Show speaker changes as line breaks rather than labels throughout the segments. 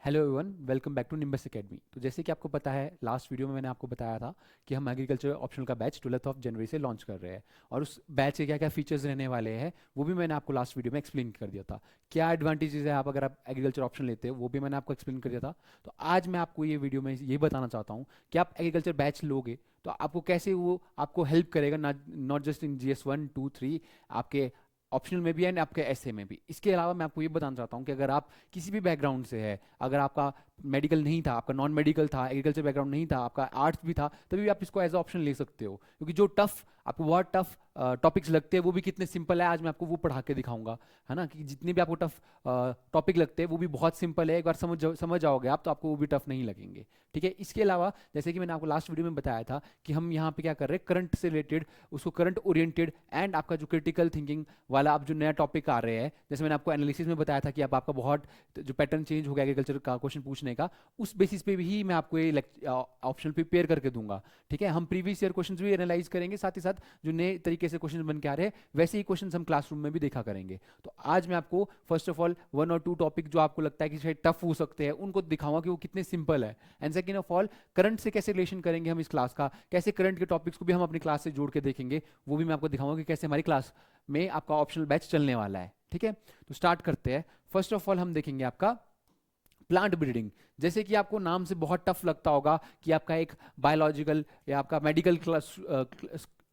Hello everyone, welcome back to Nimbus Academy. तो जैसे कि आपको पता है, लास्ट वीडियो में मैंने आपको बताया था कि हम एग्रीकल्चर ऑप्शनल का बैच 12 ऑफ जनवरी से लॉन्च कर रहे हैं और उस बैच के क्या क्या फीचर्स रहने वाले हैं वो भी मैंने आपको लास्ट वीडियो में एक्सप्लेन कर दिया था। क्या एडवांटेजेस है आप अगर आप एग्रीकल्चर ऑप्शन लेते हो वो भी मैंने आपको एक्सप्लेन कर दिया था। तो आज मैं आपको ये वीडियो में ये बताना चाहता हूँ कि आप एग्रीकल्चर बैच लोगे तो आपको कैसे वो आपको हेल्प करेगा, नॉट जस्ट इन GS 1 2 3, आपके ऑप्शनल में भी एंड आपके एसए में भी। इसके अलावा मैं आपको ये बताना चाहता हूँ कि अगर आप किसी भी बैकग्राउंड से है, अगर आपका मेडिकल नहीं था, आपका नॉन मेडिकल था, एग्रीकल्चर बैकग्राउंड नहीं था, आपका आर्ट्स भी था, तभी भी आप इसको एज ऑप्शन ले सकते हो, क्योंकि जो टफ आपको बहुत टफ टॉपिक्स लगते हैं वो भी कितने सिंपल है आज मैं आपको वो पढ़ा के दिखाऊंगा। है ना, कि जितने भी आपको टफ टॉपिक लगते हैं वो भी बहुत सिंपल है, एक बार समझ जाओगे आप तो आपको वो भी टफ नहीं लगेंगे। ठीक है, इसके अलावा जैसे कि मैंने आपको लास्ट वीडियो में बताया था कि हम यहाँ पे क्या कर रहे हैं, करंट से रिलेटेड, उसको करंट ओरिएंटेड एंड आपका जो क्रिटिकल थिंकिंग वाला अब जो नया टॉपिक आ रहे हैं, जैसे मैंने आपको एनालिसिस में बताया था कि अब आपका बहुत जो पैटर्न चेंज हो गया एग्रीकल्चर का क्वेश्चन पूछने का, उस बेसिस पे भी मैं आपको ये ऑप्शन प्रिपेयर करके दूंगा। ठीक है, हम प्रीवियस ईयर क्वेश्चंस भी एनालाइज करेंगे, साथ ही साथ जो नए तरीके से क्वेश्चंस बन के आ रहे हैं वैसे ही क्वेश्चंस हम क्लासरूम में भी देखा करेंगे। तो आज मैं आपको फर्स्ट ऑफ ऑल 1 और 2 टॉपिक जो आपको लगता है कि शायद टफ हो सकते हैं उनको दिखाऊंगा कि वो कितने सिंपल है। And second of all, current से कैसे रिलेशन करेंगे हम इस क्लास का, कैसे करंट के टॉपिक्स को भी हम अपनी क्लास से जोड़ के देखेंगे, वो भी मैं आपको दिखाऊंगा कि कैसे हमारी क्लास में आपका ऑप्शनल बैच चलने वाला है। ठीक है, तो स्टार्ट करते हैं। फर्स्ट ऑफ ऑल हम देखेंगे आपका प्लांट ब्रीडिंग। जैसे कि आपको नाम से बहुत टफ लगता होगा कि आपका एक बायोलॉजिकल या आपका मेडिकल क्लास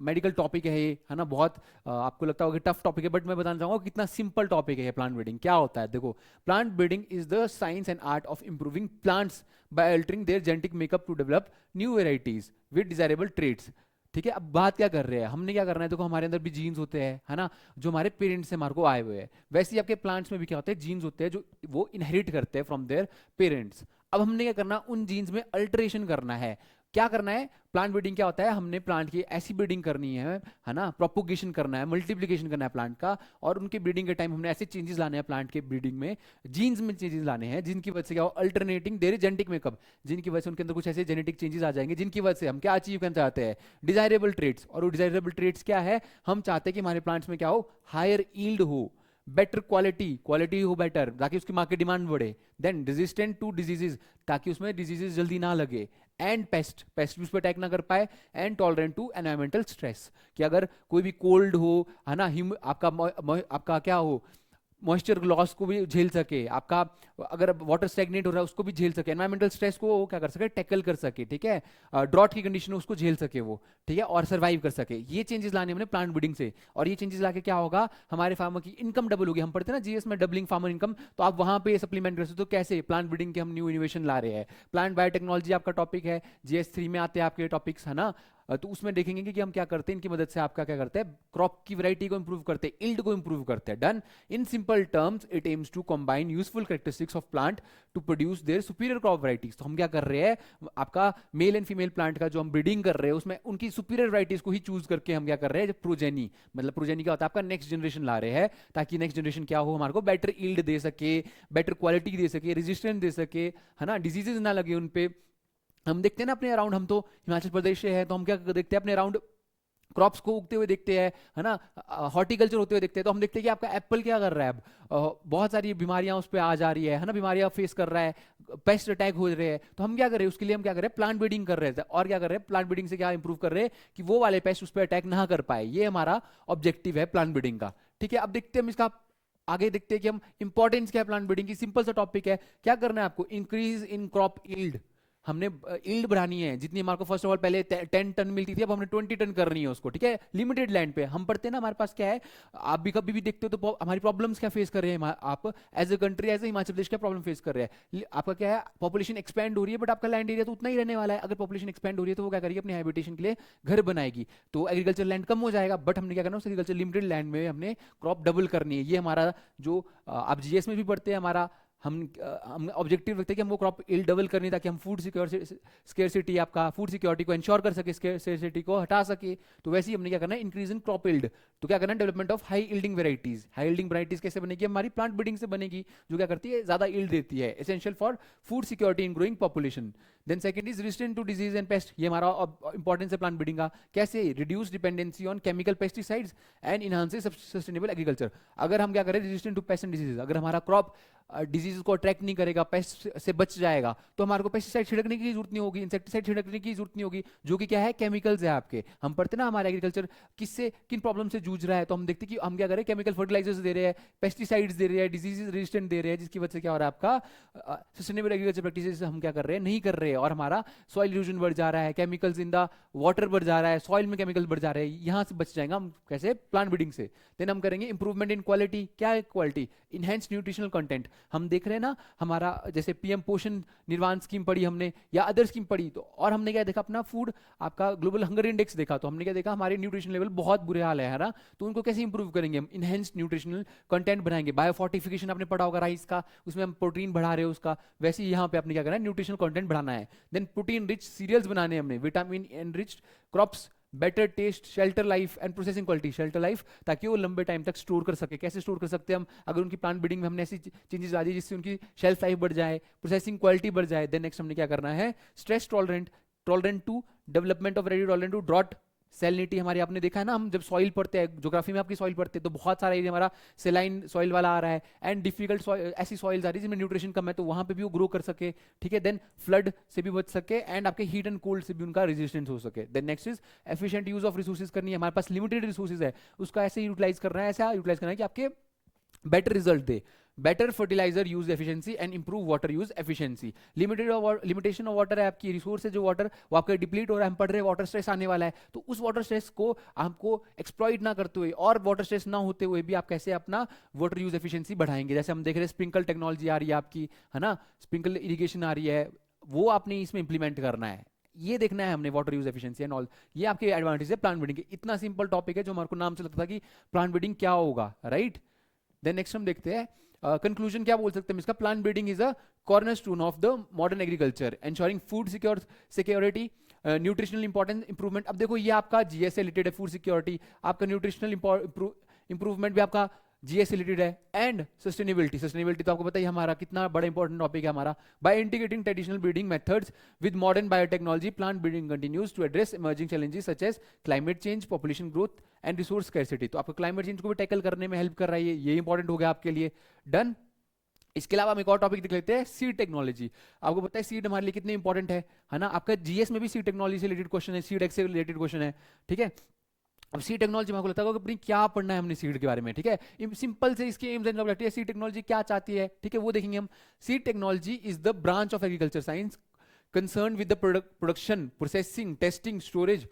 मेडिकल टॉपिक है ये, है ना, बहुत आपको लगता होगा कि टफ टॉपिक है, बट मैं बताना चाहूंगा कितना सिंपल टॉपिक है ये। प्लांट ब्रीडिंग क्या होता है, देखो, plant breeding is the science and art of improving plants by altering their genetic makeup to develop new varieties with desirable traits. ठीक है, अब बात क्या कर रहे हैं, हमने क्या करना है, देखो हमारे अंदर भी जीन्स होते हैं, है ना, जो हमारे पेरेंट्स से हमारे को आए हुए हैं, वैसे ही आपके प्लांट्स में भी क्या होते हैं, जीन्स होते हैं जो वो इनहेरिट करते हैं फ्रॉम देयर पेरेंट्स। अब हमने क्या करना, उन जीन्स में अल्टरेशन करना है। क्या करना है, प्लांट ब्रीडिंग क्या होता है, हमने प्लांट की ऐसी ब्रीडिंग करनी है ना, प्रोपोगेशन करना है, मल्टीप्लिकेशन करना है प्लांट का, और उनके ब्रीडिंग के टाइम हमने ऐसे चेंजेस लाने हैं प्लांट के ब्रीडिंग में, जीन्स में चेंजेस लाने हैं, जिनकी वजह से क्या हो, अल्टरनेटिंग देयर जेनेटिक मेकअप, जिनकी वजह से उनके अंदर कुछ ऐसे जेनेटिक चेंजेस आ जाएंगे जिनकी वजह से हम क्या अचीव करना चाहते हैं, डिजायरेबल ट्रेट्स। और वो डिजायरेबल ट्रेट्स क्या है, हम चाहते हैं कि हमारे प्लांट्स में क्या हो, हायर ईल्ड हो, बेटर क्वालिटी हो बेटर, ताकि उसकी मार्केट डिमांड बढ़े, देन रेजिस्टेंट टू डिजीजेज, ताकि उसमें डिजीजेज जल्दी ना लगे, एंड पेस्ट भी उस पर अटैक ना कर पाए, and tolerant to environmental stress, कि अगर कोई भी कोल्ड हो, है ना, आपका क्या हो, मॉइस्चर लॉस को भी झेल सके, आपका अगर वाटर स्टैग्नेट हो रहा है उसको भी झेल सके, एनवायरमेंटल स्ट्रेस को वो क्या कर सके, टैकल कर सके। ठीक है, ड्रॉट की कंडीशन है उसको झेल सके वो, ठीक है, और सर्वाइव कर सके। ये चेंजेस लाने हमने प्लांट ब्रीडिंग से, और ये चेंजेस लाके क्या होगा, हमारे फार्मर की इनकम डबल होगी। हम पढ़ते हैं ना जीएस में डबलिंग फार्मर इनकम, तो आप वहां पे सप्लीमेंट कर सकते हो। तो कैसे, प्लांट ब्रीडिंग के हम न्यू इनोवेशन ला रहे हैं। प्लांट बायोटेक्नोलॉजी आपका टॉपिक है, GS 3 में आते हैं आपके टॉपिक्स, है ना। तो उसमें देखेंगे कि हम क्या करते हैं, इनकी मदद से आपका क्या करते हैं, क्रॉप की वैरायटी को इंप्रूव करते हैं, यील्ड को इंप्रूव करते हैं। Done in simple terms, it aims to combine useful characteristics of plant to produce their superior crop varieties. तो हम क्या कर रहे हैं, आपका मेल एंड फीमेल प्लांट का जो हम ब्रीडिंग कर रहे हैं उसमें उनकी सुपीरियर वैरायटीज को ही चूज करके हम क्या कर रहे हैं, प्रोजेनी, मतलब प्रोजेनी क्या होता है, आपका नेक्स्ट जनरेशन ला रहे हैं, ताकि नेक्स्ट जनरेशन क्या हो, हमारे को बेटर यील्ड दे सके, बेटर क्वालिटी दे सके, रेजिस्टेंट दे सके, है ना, डिजीजेज ना लगे उन पे। हम देखते हैं ना अपने अराउंड, हम तो हिमाचल प्रदेश से है, तो हम क्या देखते हैं अपने अराउंड, क्रॉप्स को उगते हुए देखते हैं, है ना, हॉर्टिकल्चर होते हुए देखते हैं। तो हम देखते हैं कि आपका एप्पल क्या कर रहा है, अब बहुत सारी बीमारियां उस पर आ जा रही है ना, बीमारियां फेस कर रहा है, पेस्ट अटैक हो रहे हैं। तो हम क्या कर रहे हैं, उसके लिए हम क्या कर रहे हैं, प्लांट ब्रीडिंग कर रहे थे। और क्या कर रहे हैं, प्लांट ब्रीडिंग से क्या इंप्रूव कर रहे हैं कि वो वाले पेस्ट उस पर अटैक ना कर पाए। ये हमारा ऑब्जेक्टिव है प्लांट ब्रीडिंग का। ठीक है, अब देखते हैं हम इसका आगे, देखते हैं कि हम इंपॉर्टेंस क्या है प्लांट ब्रीडिंग की। सिंपल सा टॉपिक है, क्या करना है आपको, इंक्रीज इन क्रॉप यील्ड। हमने यील्ड बढ़ानी है, जितनी हमारे को फर्स्ट ऑफ ऑल पहले 10 टन मिलती थी, अब हमने 20 टन करनी है उसको। ठीक है, लिमिटेड लैंड पे हम पढ़ते हैं ना, हमारे पास क्या है, आप भी कभी भी देखते हो तो हमारी प्रॉब्लम्स क्या फेस कर रहे हैं, आप as a country, as a Himachal Pradesh क्या प्रॉब्लम फेस कर रहे हैं। आपका क्या है, पॉपुलेशन एक्सपेंड हो रही है, बट आपका लैंड एरिया तो उतना ही रहने वाला है। अगर पॉपुलेशन एक्सपेंड हो रही है तो वो क्या करेगी, अपनी हैबिटेशन के लिए घर बनाएगी, तो एग्रीकल्चर लैंड कम हो जाएगा। बट हमने क्या करना, उस एग्रीकल्चर लिमिटेड लैंड में हमने क्रॉप डबल करनी है। ये हमारा जो आप जीएस में भी पढ़ते हैं, हमारा हम ऑब्जेक्टिव रखते हैं कि हमको क्रॉप यील्ड डबल करनी है, ताकि हम फूड स्केर्सिटी, आपका फूड सिक्योरिटी को इंश्योर कर सके, स्केर्सिटी को हटा सके। तो वैसे ही हमने क्या करना है, इंक्रीज इन क्रॉप यील्ड। तो क्या करना है, development of high yielding varieties. High yielding varieties कैसे बनेगी, हमारी प्लांट ब्रीडिंग से बनेगी, जो क्या करती है, ज्यादा यील्ड देती है, essential for food security in growing population. Then second is resistant to disease and pest, ये हमारा इंपॉर्टेंस है प्लांट ब्रीडिंग का। कैसे, reduce dependency on chemical pesticides and enhances sustainable agriculture. अगर हम क्या करें, resistant to pest and disease, अगर हमारा क्रॉप डिजीज को अट्रैक्ट नहीं करेगा, पेस्ट से बच जाएगा, तो हमारे को पेस्टिसाइड छिड़कने की जरूरत नहीं होगी, इंसेक्टिसाइड छिड़कने की जरूरत नहीं होगी, जो कि क्या है, केमिकल्स है आपके। हम पढ़ते ना हमारे एग्रीकल्चर किससे, किन प्रॉब्लम से जूझ रहा है, तो हम देखते कि हम क्या करें, केमिकल फर्टिलाइजर्स दे रहे हैं, पेस्टिसाइड्स दे रहे हैं, डिजीज रेजिस्टेंट दे रहे हैं, जिसकी वजह से क्या हो रहा है, आपका सस्टेनेबल एग्रीकल्चर प्रैक्टिसेस हम क्या कर रहे हैं, नहीं कर रहे हैं, और हमारा सॉइल इरोजन बढ़ जा रहा है, केमिकल्स इन द वाटर बढ़ जा रहा है, सॉइल में केमिकल बढ़ जा रहे हैं, यहाँ से बच जाएंगे हम कैसे, प्लांट ब्रीडिंग से। देन हम करेंगे इंप्रूवमेंट इन क्वालिटी। क्या है क्वालिटी, इनहेंस न्यूट्रिशनल कंटेंट। हम देख रहे हैं ना, हमारा जैसे पीएम पोषण निर्माण स्कीम पढ़ी हमने या अदर स्कीम पढ़ी, तो और हमने क्या देखा, अपना फूड, आपका ग्लोबल हंगर इंडेक्स देखा, तो हमने क्या देखा, हमारे न्यूट्रिशन लेवल बहुत बुरे हाल है ना, तो उनको कैसे इंप्रूव करेंगे हम, इनहेंस न्यूट्रिशनल कंटेंट बनाएंगे। बायोफोर्टिफिकेशन आपने पढ़ा होगा राइस का, उसमें हम प्रोटीन बढ़ा रहे हैं उसका, वैसे ही यहाँ पे आपने क्या करना है, न्यूट्रिशनल कंटेंट बढ़ाना है। देन प्रोटीन रिच सीरियल्स बनाने हैं हमने, vitamin enriched crops, better taste, shelter life and processing quality. Shelter life ताकि वो लंबे टाइम तक स्टोर कर सके। कैसे स्टोर कर सकते हैं हम, अगर उनकी प्लांट ब्रीडिंग में हमने ऐसी चेंजेस ला दी जिससे उनकी शेल्फ लाइफ बढ़ जाए, प्रोसेसिंग क्वालिटी बढ़ जाए। देन नेक्स्ट हमने क्या करना है, stress tolerant, tolerant to development of ready tolerant to drought, salinity. हमारी आपने देखा है ना, हम जब सॉइल पढ़ते हैं, ज्योग्राफी में आपकी सॉइल पढ़ते हैं, तो बहुत सारा एरिया हमारा सेलाइन सॉइल वाला आ रहा है, एंड डिफिकल्ट सॉइल, ऐसी सॉइल्स आ रही है जिसमें न्यूट्रिशन कम है, तो वहां पे भी वो ग्रो कर सके, ठीक है। देन फ्लड से भी बच सके, एंड आपके हीट एंड कोल्ड से भी उनका रेजिस्टेंस हो सके। Then next is efficient use of resources करनी है, हमारे पास लिमिटेड रिसोर्सेज है, उसका ऐसे यूटिलाइज करना है, ऐसा यूटिलाइज करना है कि आपके बेटर रिजल्ट दे। Better fertiliser use efficiency and improve water use efficiency. Limitation of water है, आपकी रिसोर्स है जो वाटर, वो आपका डिप्लीट हो रहा है, हम पढ़ रहे हैं वाटर स्ट्रेस आने वाला है, तो उस वाटर स्ट्रेस को आपको एक्सप्लॉइट ना करते हुए और वाटर स्ट्रेस ना होते हुए भी आप कैसे अपना वाटर यूज एफिशिएंसी बढ़ाएंगे। जैसे हम देख रहे हैं स्प्रिंकल टेक्नोलॉजी आ रही है आपकी, है ना, स्प्रिंकल इरिगेशन आ रही है, वो आपने इसमें इंप्लीमेंट करना है, ये देखना है हमने, water use efficiency and all. ये आपके एडवांटेज है प्लांट ब्रीडिंग के। इतना सिंपल टॉपिक है जो हमारे को नाम से लगता था कि प्लांट ब्रीडिंग क्या होगा, राइट। देन नेक्स्ट हम देखते हैं कंक्लूजन, क्या बोल सकते हैं इसका, plant breeding is a cornerstone of the modern agriculture, ensuring food security, nutritional importance improvement. अब देखो ये आपका जीएस से रिलेटेड है, फूड सिक्योरिटी, आपका न्यूट्रिशनल इंप्रूवमेंट भी आपका जीएस रिलेटेड है, एंड सस्टेनेबिलिटी। सस्टेनेबिलिटी तो आपको पता ही हमारा कितना बड़ा इंपॉर्टेंट टॉपिक है हमारा। By integrating traditional breeding methods with modern biotechnology, plant breeding continues to address emerging challenges such as climate change, population growth and resource scarcity. तो आपको क्लाइमेट चेंज को भी टैकल करने में हेल्प कर रहा है, ये इंपॉर्टेंट हो गया आपके लिए। डन। इसके अलावा हम एक और टॉपिक देख लेते हैं, सीड टेक्नोलॉजी। आपको पता है सीड हमारे लिए कितने इंपॉर्टेंट है ना, आपका जीएस में भी सीड टेक्नोलॉजी से रिलेटेड क्वेश्चन है, सीड एक्स से रिलेटेड क्वेश्चन है, ठीक है। अब सीड टेक्नोलॉजी में आपको लगता है कि अपनी क्या पढ़ना है हमने सीड के बारे में, ठीक है। सिंपल से इसके AIIMS and objective, seed technology क्या चाहती है, ठीक है, वो देखेंगे हम। Seed technology is the branch of agriculture science concern with the production, processing, testing, storage,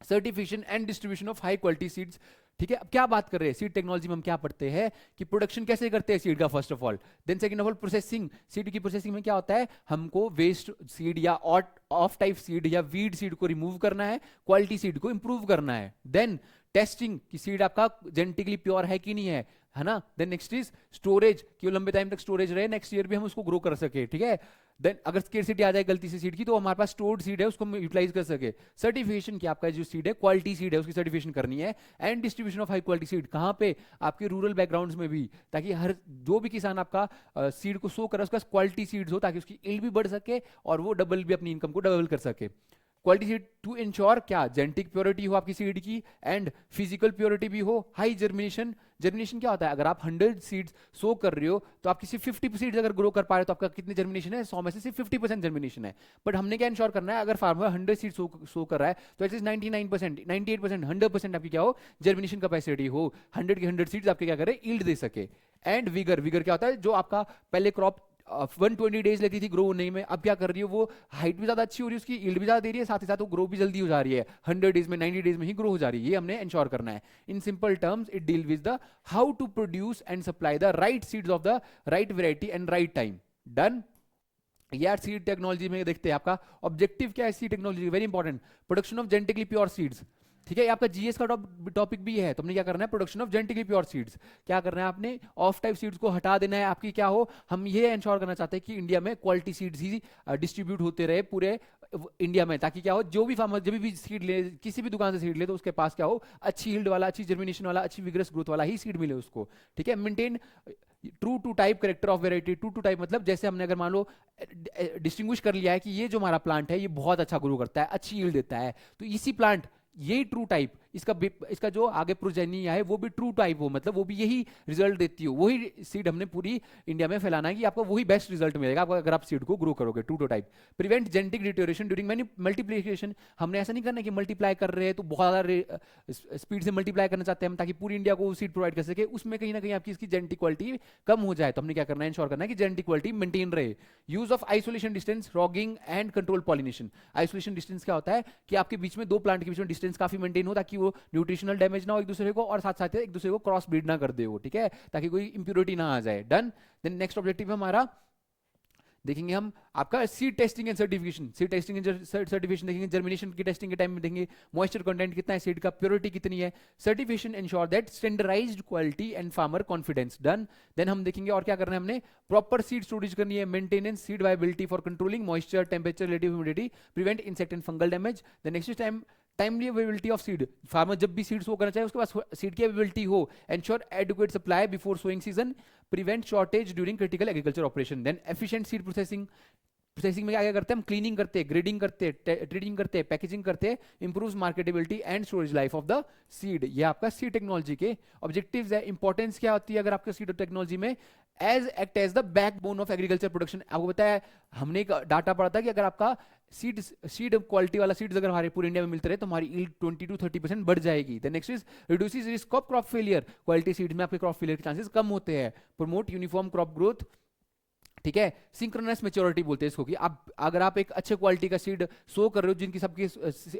certification and distribution of high quality seeds, ठीक है। अब क्या बात कर रहे हैं सीड टेक्नोलॉजी में, हम क्या पढ़ते हैं कि प्रोडक्शन कैसे करते हैं सीड का, first of all. Then second of all processing, seed की प्रोसेसिंग में क्या होता है, हमको वेस्ट सीड या ऑफ टाइप सीड या वीड सीड को रिमूव करना है, क्वालिटी सीड को इंप्रूव करना है। देन टेस्टिंग कि सीड आपका जेनेटिकली प्योर है कि नहीं है ना। देन नेक्स्ट इज स्टोरेज, कि वो लंबे टाइम तक स्टोरेज रहे, नेक्स्ट ईयर भी हम उसको ग्रो कर सके, ठीक है। देन अगर स्केर्सिटी आ जाए गलती से सीड की, तो हमारे पास स्टोर्ड सीड है, उसको हम यूटिलाइज कर सके। सर्टिफिकेशन की आपका जो सीड है, क्वालिटी सीड है, उसकी सर्टिफिकेशन करनी है। And distribution of high quality seed, कहां पे, आपके रूरल बैकग्राउंड्स में भी, ताकि हर जो भी किसान आपका सीड को सो करे उसका क्वालिटी सीड्स हो, ताकि उसकी यील्ड भी बढ़ सके और वो डबल भी अपनी इनकम को डबल कर सके। क्वालिटी सीड टू इंश्योर क्या, जेनेटिक प्योरिटी हो आपकी सीड की, एंड फिजिकल प्योरिटी भी हो, हाई जर्मिनेशन। जर्मिनेशन क्या होता है, अगर आप 100 सीड्स सो कर रहे हो तो आप किसी 50 सीड्स अगर ग्रो कर पा रहे हो तो आपका कितनी जर्मिनेशन है, 100 में से सिर्फ 50% जर्मिनेशन है। बट हमने क्या इंश्योर करना है, अगर फार्मर 100 सीड्स सो कर रहा है तो एटलीस्ट 99%, 98%, 100% आपकी क्या हो, जर्मिनेशन कैपेसिटी हो, 100 की 100 सीड्स आपके क्या करे, यील्ड दे सके। एंड विगर, विगर क्या होता है, जो आपका पहले क्रॉप 120 डेज लेती थी ग्रो होने में, अब क्या कर रही है, वो हाइट भी ज्यादा अच्छी हो रही है, उसकी यील्ड भी ज्यादा दे रही है, साथ ही साथ वो ग्रो भी जल्दी हो जा रही है, 100 डेज में, 90 डेज में ही ग्रो हो जा रही है। ये हमने इंश्योर करना है। In simple terms it deal with the how to produce and supply the right seeds of the right variety and right time. Done. यार सीड टेक्नोलॉजी में देखते हैं आपका ऑब्जेक्टिव क्या है, seed technology very important, production of genetically pure seeds, ठीक है। ये आपका जीएस का टॉपिक भी है, तो हमने क्या करना है, production of genetically pure seeds, क्या करना है आपने, ऑफ टाइप सीड्स को हटा देना है, आपकी क्या हो, हम ये इंश्योर करना चाहते हैं कि इंडिया में क्वालिटी सीड्स ही डिस्ट्रीब्यूट होते रहे पूरे इंडिया में, ताकि क्या हो, जो भी फार्मर जब भी सीड ले, किसी भी दुकान से सीड ले, तो उसके पास क्या हो, अच्छी यील्ड वाला, अच्छी जर्मिनेशन वाला, अच्छी विग्रस ग्रोथ वाला ही सीड मिले उसको। ठीक है, maintain true to type character of variety. True to type मतलब जैसे हमने अगर मान लो डिस्टिंग्विश कर लिया है कि ये जो हमारा प्लांट है ये बहुत अच्छा ग्रो करता है, अच्छी यील्ड देता है, तो इसी प्लांट, यही ट्रू टाइप, इसका जो आगे प्रोजेनी है वो भी ट्रू टाइप हो, मतलब वो भी यही रिजल्ट देती हो, वही सीड हमने पूरी इंडिया में फैलाना है कि आपको वही बेस्ट रिजल्ट मिलेगा आपको अगर आप सीड को ग्रो करोगे true to type. Prevent genetic deterioration during multiplication. हमने ऐसा नहीं करना कि मल्टीप्लाई कर रहे हैं तो बहुत ज़्यादा स्पीड से मल्टीप्लाई करना चाहते हैं हम, ताकि पूरी इंडिया को सीड प्रोवाइड कर सके, उसमें कहीं ना कहीं आपकी इसकी जेनेटिक क्वालिटी कम हो जाए। तो हमने क्या करना है, इंश्योर करना है कि जेनेटिक क्वालिटी मेंटेन रहे। Use of isolation distance, ragging and control pollination. Isolation distance क्या होता है कि आपके बीच में दो प्लांट के बीच में डिस्टेंस काफी मेंटेन हो, ताकि वो न्यूट्रिशनल डैमेज ना हो एक दूसरे को, और साथ साथ एक दूसरे को क्रॉस ब्रीड ना कर दे वो, ठीक है, ताकि कोई इंप्योरिटी ना आ जाए। डन। देन नेक्स्ट ऑब्जेक्टिव है हमारा, देखेंगे हम आपका seed testing and certification. Seed testing and certification देखेंगे, जर्मिनेशन की टेस्टिंग के टाइम में देखेंगे मॉइस्चर कंटेंट कितना है सीड का, प्योरिटी कितनी है। Certification ensure that standardised quality and farmer confidence. Done. Then हम देखेंगे और क्या करना है हमने, प्रॉपर सीड स्टोरेज करनी है, maintenance seed viability for controlling moisture, temperature, relative humidity, prevent insect and fungal damage. The next time timely availability of seed. Farmer जब भी सीड सो करना चाहे उसके पास सीड की अवेलेबिलिटी हो। Ensure adequate supply before sowing season, prevent shortage during critical agriculture operation. Then efficient seed processing. Processing में क्या क्या करते हैं हम, क्लीनिंग करते हैं, ग्रेडिंग करते हैं, ट्रेडिंग करते हैं, पैकेजिंग करते हैं, improves marketability and storage life of the seed. ये आपका सीड टेक्नोलॉजी के ऑब्जेक्टिव्स है। इंपॉर्टेंस क्या होती है अगर आपका सीड टेक्नोलॉजी में, as act as the backbone of agriculture production. आपको बताया, हमने एक डाटा पढ़ा था कि अगर आपका सीड क्वालिटी वाला सीड्स अगर हमारे पूरे इंडिया में मिलते रहे तो हमारी यील्ड 20 to 30% बढ़ जाएगी। The next is reduces risk of crop failure. Quality seed में आपके क्रॉप फेलियर के चांसेस कम होते हैं। प्रमोट यूनिफॉर्म क्रॉप ग्रोथ, ठीक है। सिंक्रोनस मेच्योरिटी बोलते हैं इसको, कि आप अगर आप एक अच्छे क्वालिटी का सीड सो कर रहे हो जिनकी सबकी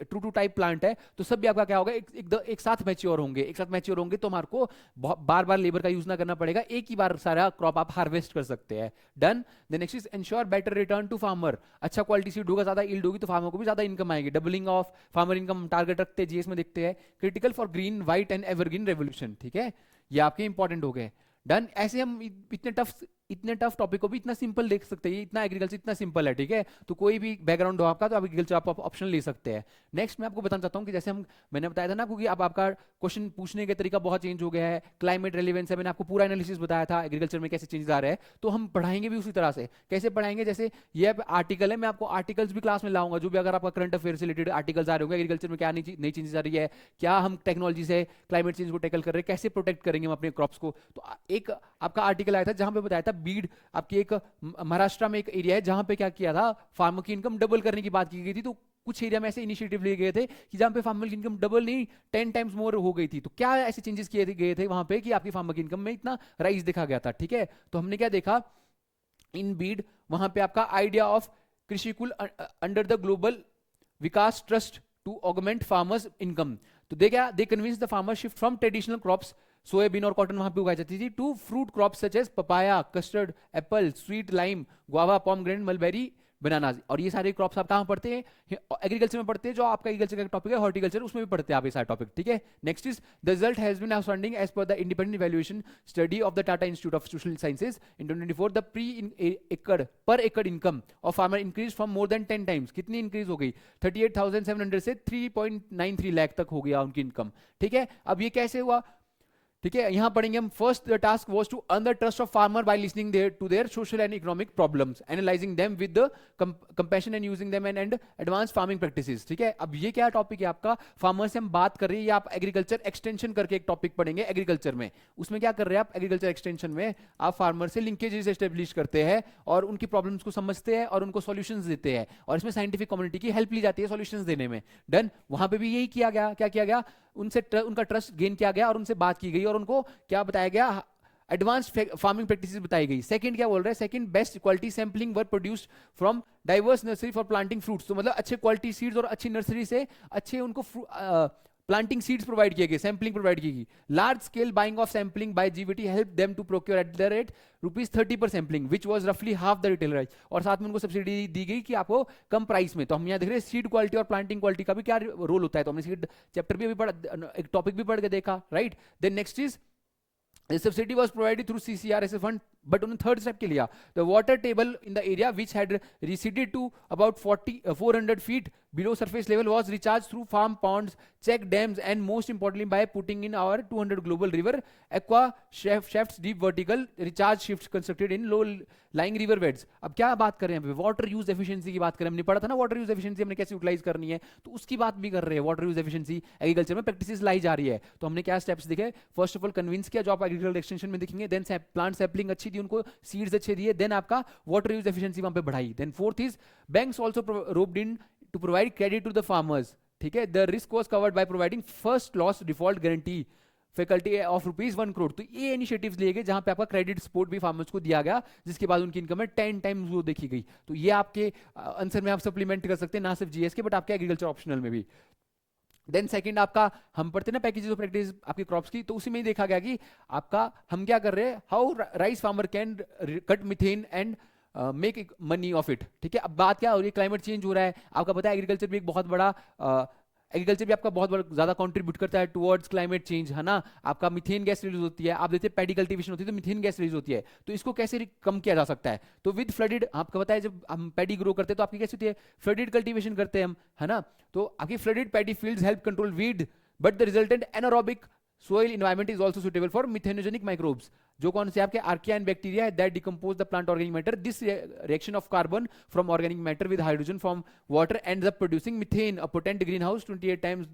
ट्रू टू टाइप प्लांट है, तो सब भी आपका क्या होगा, एक साथ मैच्योर होंगे। एक साथ मैच्योर होंगे तो हमारे को बार बार लेबर का यूज ना करना पड़ेगा, एक ही बार सारा क्रॉप आप हार्वेस्ट कर सकते हैं। Done. The next is ensure better return to farmer. अच्छा क्वालिटी सीड होगा, ज्यादा यील्ड होगी तो फार्मर को भी ज्यादा इनकम आएगी। Doubling of farmer income target रखते हैं, जीएस में देखते हैं। Critical for green, white and evergreen revolution, ठीक है, ये आपके इंपॉर्टेंट हो गए। डन। ऐसे हम इतने टफ टॉपिक को भी इतना सिंपल देख सकते हैं, इतना एग्रीकल्चर इतना सिंपल है, ठीक है। तो कोई भी बैकग्राउंड हो आपका तो आप एग्रीकल्चर आप ऑप्शन ले सकते हैं। नेक्स्ट मैं आपको बताना चाहता हूं कि जैसे मैंने बताया था ना आपको कि अब आपका क्वेश्चन पूछने का तरीका बहुत चेंज हो गया है, क्लाइमेट रेलिवेंस है, मैंने आपको पूरा एनालिसिस बताया था एग्रीकल्चर में कैसे चेंजेस आ रहे हैं, तो हम पढ़ाएंगे भी उसी तरह से। कैसे पढ़ाएंगे, जैसे ये आर्टिकल है, मैं आपको आर्टिकल्स भी क्लास में लाऊंगा, जो भी अगर आपका करंट अफेयर से रिलेटेड आर्टिकल्स आ रहे होंगे, एग्रीकल्चर में क्या नई चेंजेस आ रही है, क्या हम टेक्नोलॉजी से क्लाइमेट चेंज को टैकल कर रहे हैं, कैसे प्रोटेक्ट करेंगे हम अपने क्रॉप्स को। तो एक आपका आर्टिकल आया था जहां पे बताया था बीड, आपकी एक महाराष्ट्र में एक एरिया है जहां पे क्या किया था, फार्मर की इनकम डबल करने की बात की गई थी। तो कुछ एरिया में ऐसे इनिशिएटिव लिए गए थे कि जहां पे फार्मर की इनकम डबल नहीं 10 टाइम्स मोर हो गई थी। तो क्या ऐसे चेंजेस किए गए थे वहां पे कि आपकी फार्मर की इनकम में इतना राइज देखा गया था, ठीक है। तो हमने क्या देखा इन बीड, वहां पे आपका idea of Krishikul under the global Vikas trust to augment farmers income. तो they convince the farmer shift from traditional crops, soybean और कॉटन वहां पे उगाई जाती थी, to fruit crop such as papaya, custard, apple, sweet lime, guava, pomegranate, mulberry, bananas. और ये सारे क्रॉप्स आप कहां पढ़ते हैं, एग्रीकल्चर में पढ़ते हैं, जो आपका एग्रीकल्चर का टॉपिक है हॉर्टिकल्चर, उसमें भी पढ़ते हैं आप ये सारे टॉपिक, ठीक है। Next is the result has been outstanding as per the independent evaluation study of the Tata institute of social sciences in 2024। The per acre income of farmer increase from more than 10 times. कितनी increase हो गई, 38,700 से 3.93 लाख तक हो गया उनकी income, ठीक है। अब ये कैसे हुआ, ठीक है, यहां पढ़ेंगे हम। First the task was to earn the trust of farmer by listening to their social and economic problems, analysing them with the compassion and using them and advance farming practices, ठीक है। अब ये क्या टॉपिक है आपका, farmer से हम बात कर रहे हैं, या आप एग्रीकल्चर एक्सटेंशन करके एक टॉपिक पढ़ेंगे एग्रीकल्चर में। उसमें क्या कर रहे हैं आप, एग्रीकल्चर एक्सटेंशन में आप फार्मर से लिंकेजेस एस्टेब्लिश करते हैं और उनकी प्रॉब्लम्स को समझते हैं और उनको सॉल्यूशंस देते हैं, और इसमें साइंटिफिक कम्युनिटी की हेल्प ली जाती है सॉल्यूशंस देने में। डन। वहां पे भी यही किया गया, क्या किया गया, उनसे उनका ट्रस्ट गेन किया गया और उनसे बात की गई और उनको क्या बताया गया, एडवांस फार्मिंग प्रैक्टिसेस बताई गई। सेकंड क्या बोल रहे हैं, second best quality sampling were produced from diverse nursery for planting fruits. तो मतलब अच्छे क्वालिटी सीड्स और अच्छी नर्सरी से अच्छे उनको प्लांटिंग सीड्स प्रोवाइड किए गए, सैंपलिंग प्रोवाइड की गई। Large scale buying of sampling by GVT help them to procure at the rate ₹30 per sampling which was रफली हाफ द रिटेल प्राइस। और साथ में उनको सब्सिडी दी गई कि आपको कम प्राइस में। तो हम यहाँ देख रहे हैं सीड क्वालिटी और प्लांटिंग क्वालिटी का भी क्या रोल होता है। तो हमने सीड चैप्टर भी अभी पढ़ा, एक टॉपिक भी पढ़ के देखा, right. Then next is The subsidy was provided through CCRSS fund, but on the third step के लिया the water table in the area which had receded to about 400 feet below surface level was recharged through farm ponds, check dams, and most importantly by putting in our 200 global river aqua shafts, deep vertical recharge shafts constructed in low lying river beds. अब क्या बात कर रहे हैं, water use efficiency की बात करें, हमने पढ़ा था ना वाटर यूज एफिशिएंसी हमने कैसे यूटिलाइज करनी है, तो उसकी बात भी कर रहे हैं. वाटर यूज एफिशिएंसी एग्रीकल्चर में प्रैक्टिसेस लाई जा रही है. तो हमने क्या स्टेप्स देखे, फर्स्ट ऑफ ऑल कन्विंस किया जो आप एग्रीकल्चर एक्सटेंशन में देखेंगे, देन प्लांट सैपलिंग अच्छी दी उनको, सीड्स अच्छे दिए, देन आपका वाटर यूज एफिशिएंसी वहां पे बढ़ाई. Then fourth is banks also roped in to provide credit to the farmers. ठीक है, the risk was covered by providing first loss default guarantee faculty of ₹1 crore. तो ये इनिशिएटिव्स लिए गए जहां पे आपका क्रेडिट सपोर्ट भी फार्मर्स को दिया गया, जिसके बाद उनकी इनकम में 10 टाइम्स वो देखी गई. तो ये आपके आंसर में आप सप्लीमेंट कर सकते हैं, ना सिर्फ जीएस के बट आपके एग्रीकल्चर ऑप्शनल में भी. देन सेकंड आपका, हम पढ़ते हैं ना पैकेजेस ऑफ प्रैक्टिस आपकी क्रॉप्स की, तो उसी में ही देखा गया कि आपका हम क्या कर रहे हैं, how rice farmer can cut methane and make money of it. ठीक है, अब बात क्या हो रही है, क्लाइमेट चेंज हो रहा है, आपका पता है एग्रीकल्चर भी एक बहुत बड़ा एग्रीकल्चर भी आपका बहुत बड़ा ज्यादा कंट्रीब्यूट करता है टुवर्ड्स क्लाइमेट चेंज, है ना. आपका मिथेन गैस रिलीज होती है, आप देखते हैं पैडी कल्टीवेशन होती है तो मिथेन गैस रिलीज होती है, तो इसको कैसे कम किया जा सकता है. तो विद फ्लडेड, आपको पता है जब हम पैडी ग्रो करते हैं तो आपकी कैसी होती है, फ्लडेड कल्टीवेशन करते हैं हम, है ना. तो आपकी flooded paddy fields help control weed, but the resultant anaerobic soil environment is also suitable for methanogenic microbes. जो कौन से आपके archaea and bacteria that decompose the plant organic matter. This reaction of carbon from organic matter with hydrogen from water ends up producing methane, a potent greenhouse 28 times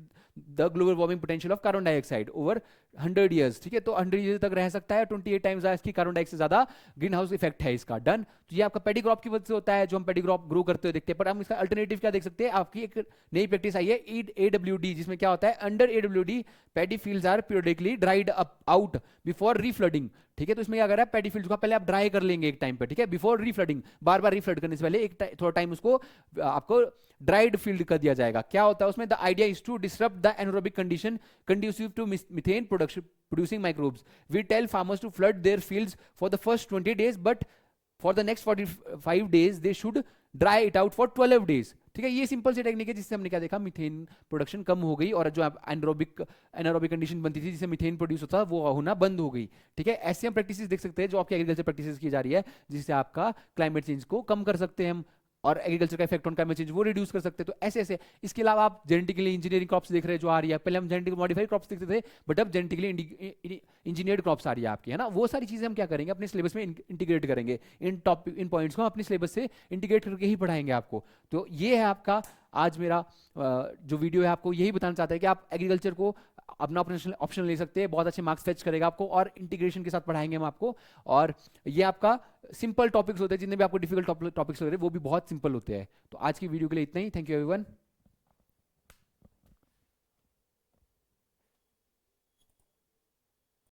the global warming potential of carbon dioxide over 100 years. ठीक है, तो 100 years तक रह सकता है, 28 times इसकी carbon dioxide से ज्यादा ग्रीन हाउस इफेक्ट है इसका. डन. तो ये आपका पेडी क्रॉप की वजह से होता है, जो हम पेडी क्रॉप ग्रो करते हुए देखते हैं. पर हम इसका अल्टरनेटिव क्या देख सकते हैं, आपकी एक नई प्रैक्टिस आई है AWD, जिसमें क्या होता है, under AWD paddy fields are periodically dried up out before reflooding. ठीक है, तो इसमें क्या कर रहा है, पैडी फील्ड को पहले आप ड्राई कर लेंगे एक टाइम पे. ठीक है, बिफोर रीफ्लडिंग, बार बार रीफ्लड करने से पहले एक थोड़ा टाइम उसको आपको ड्राइड फील्ड कर दिया जाएगा. क्या होता है उसमें, the idea is to disrupt the anaerobic condition conducive to methane production producing microbes. We tell farmers to flood their fields for the first 20 days, but for the next 45 days they should dry it out for 12 days. ठीक है, ये simple सी technique है जिससे हमने क्या देखा, methane production कम हो गई और जो एनारोबिक कंडीशन बनती थी जिससे मीथेन प्रोड्यूस होता वो होना बंद हो गई. ठीक है, ऐसे हम प्रैक्टिसेस देख सकते हैं जो आपकी एग्रीकल्चर प्रैक्टिसेस की जा रही है, जिससे आपका क्लाइमेट चेंज को कम कर सकते हैं हम और एग्रीकल्चर का इफेक्ट ऑन क्लाइमेट चेंज वो रिड्यूस कर सकते हैं. तो ऐसे ऐसे, इसके अलावा आप जेनेटिकली इंजीनियरिंग क्रॉप्स देख रहे हैं जो आ रही है. पहले हम जेनेटिकली मॉडिफाइड क्रॉप्स देखते थे, बट अब जेनेटिकली इंजीनियर्ड क्रॉप्स आ रही है आपकी, है ना. वो सारी चीजें हम क्या करेंगे, अपने सिलेबस में इंटीग्रेट करेंगे. इन पॉइंट्स को हम अपने सिलेबस से इंटीग्रेट करके ही पढ़ाएंगे आपको. तो ये है आपका आज मेरा जो वीडियो है, आपको यही बताना चाहता है कि आप एग्रीकल्चर को अपना ऑप्शन ले सकते हैं, बहुत अच्छे मार्क्स फेच करेगा आपको और इंटीग्रेशन के साथ पढ़ाएंगे हम आपको. और ये आपका सिंपल टॉपिक्स होते हैं, जितने भी आपको डिफिकल्ट टॉपिक्स लग रहे हैं वो भी बहुत सिंपल होते हैं. तो आज की वीडियो के लिए इतना ही. Thank you everyone.